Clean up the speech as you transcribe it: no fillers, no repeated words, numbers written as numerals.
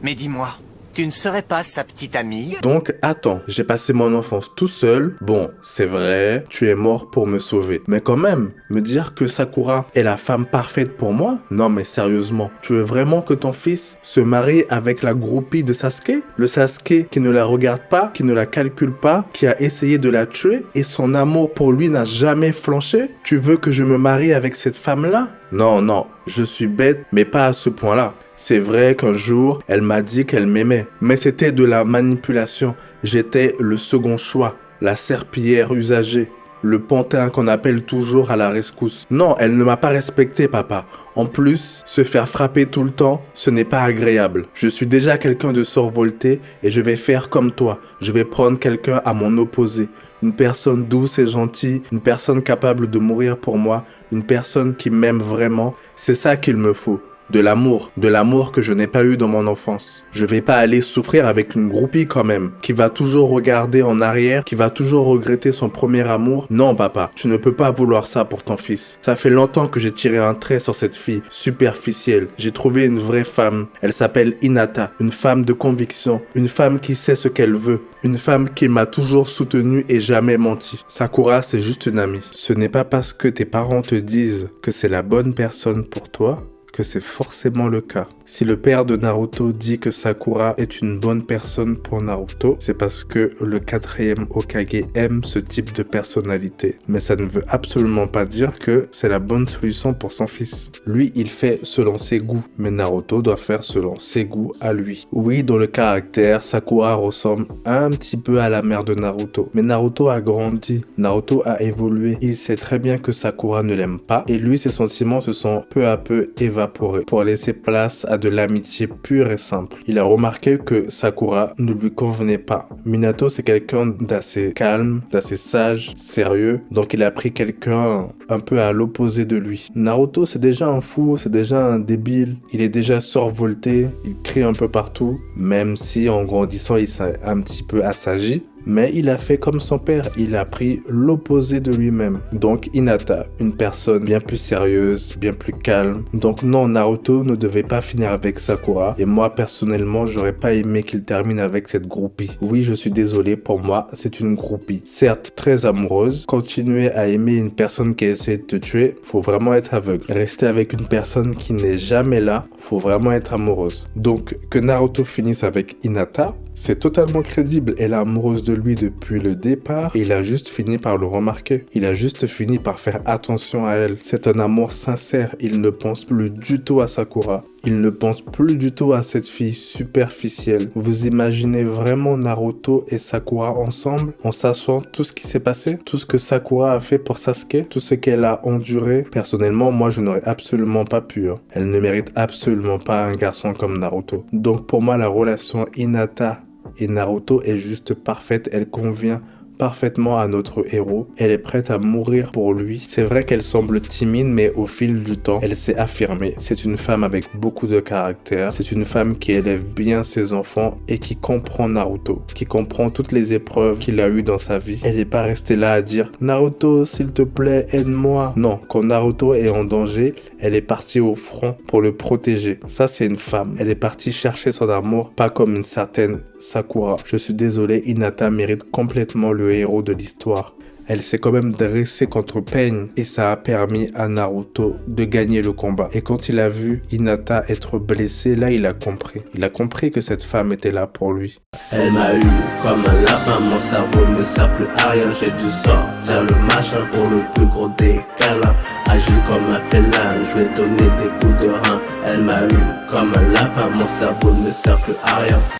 Mais dis-moi, tu ne serais pas sa petite amie? Donc, attends, j'ai passé mon enfance tout seul. Bon, c'est vrai, tu es mort pour me sauver. Mais quand même, me dire que Sakura est la femme parfaite pour moi? Non mais sérieusement, tu veux vraiment que ton fils se marie avec la groupie de Sasuke? Le Sasuke qui ne la regarde pas, qui ne la calcule pas, qui a essayé de la tuer et son amour pour lui n'a jamais flanché? Tu veux que je me marie avec cette femme-là? Non, non, je suis bête, mais pas à ce point-là. C'est vrai qu'un jour, elle m'a dit qu'elle m'aimait, mais c'était de la manipulation. J'étais le second choix, la serpillière usagée, le pantin qu'on appelle toujours à la rescousse. Non, elle ne m'a pas respecté, papa. En plus, se faire frapper tout le temps, ce n'est pas agréable. Je suis déjà quelqu'un de survolté et je vais faire comme toi. Je vais prendre quelqu'un à mon opposé. Une personne douce et gentille, une personne capable de mourir pour moi, une personne qui m'aime vraiment. C'est ça qu'il me faut. De l'amour que je n'ai pas eu dans mon enfance. Je vais pas aller souffrir avec une groupie quand même, qui va toujours regarder en arrière, qui va toujours regretter son premier amour. Non papa, tu ne peux pas vouloir ça pour ton fils. Ça fait longtemps que j'ai tiré un trait sur cette fille superficielle. J'ai trouvé une vraie femme. Elle s'appelle Hinata, une femme de conviction, une femme qui sait ce qu'elle veut, une femme qui m'a toujours soutenu et jamais menti. Sakura, c'est juste une amie. Ce n'est pas parce que tes parents te disent que c'est la bonne personne pour toi que c'est forcément le cas. Si le père de Naruto dit que Sakura est une bonne personne pour Naruto, c'est parce que le 4e Hokage aime ce type de personnalité. Mais ça ne veut absolument pas dire que c'est la bonne solution pour son fils. Lui, il fait selon ses goûts, mais Naruto doit faire selon ses goûts à lui. Oui, dans le caractère, Sakura ressemble un petit peu à la mère de Naruto. Mais Naruto a grandi, Naruto a évolué. Il sait très bien que Sakura ne l'aime pas, et lui, ses sentiments se sont peu à peu évaporés pour laisser place à de l'amitié pure et simple. Il a remarqué que Sakura ne lui convenait pas. Minato, c'est quelqu'un d'assez calme, d'assez sage, sérieux, donc il a pris quelqu'un un peu à l'opposé de lui. Naruto, c'est déjà un fou, c'est déjà un débile, il est déjà survolté, il crie un peu partout, même si en grandissant, il s'est un petit peu assagi. Mais il a fait comme son père, il a pris l'opposé de lui-même. Donc Hinata, une personne bien plus sérieuse, bien plus calme. Donc non, Naruto ne devait pas finir avec Sakura. Et moi personnellement, j'aurais pas aimé qu'il termine avec cette groupie. Oui, je suis désolé, pour moi, c'est une groupie. Certes, très amoureuse. Continuer à aimer une personne qui essaie de te tuer, faut vraiment être aveugle. Rester avec une personne qui n'est jamais là, faut vraiment être amoureuse. Donc que Naruto finisse avec Hinata, c'est totalement crédible. Elle est amoureuse de lui depuis le départ et il a juste fini par le remarquer. Il a juste fini par faire attention à elle. C'est un amour sincère. Il ne pense plus du tout à Sakura. Il ne pense plus du tout à cette fille superficielle. Vous imaginez vraiment Naruto et Sakura ensemble, en sachant tout ce qui s'est passé, tout ce que Sakura a fait pour Sasuke, tout ce qu'elle a enduré. Personnellement, moi, je n'aurais absolument pas pu. Elle ne mérite absolument pas un garçon comme Naruto. Donc pour moi, la relation Hinata et Naruto est juste parfaite, elle convient parfaitement à notre héros. Elle est prête à mourir pour lui. C'est vrai qu'elle semble timide, mais au fil du temps, elle s'est affirmée. C'est une femme avec beaucoup de caractère. C'est une femme qui élève bien ses enfants et qui comprend Naruto, qui comprend toutes les épreuves qu'il a eues dans sa vie. Elle n'est pas restée là à dire « Naruto, s'il te plaît, aide-moi ». Non, quand Naruto est en danger, elle est partie au front pour le protéger. Ça, c'est une femme. Elle est partie chercher son amour, pas comme une certaine Sakura. Je suis désolé, Hinata mérite complètement le héros de l'histoire. Elle s'est quand même dressée contre Pain et ça a permis à Naruto de gagner le combat. Et quand il a vu Hinata être blessée, là il a compris. Il a compris que cette femme était là pour lui. Elle m'a eu comme un lapin, mon cerveau ne sert plus à rien. J'ai dû sortir le machin pour le plus gros des câlins. Agile comme un félin, je vais donner des coups de rein. Elle m'a eu comme un lapin, mon cerveau ne sert plus à rien.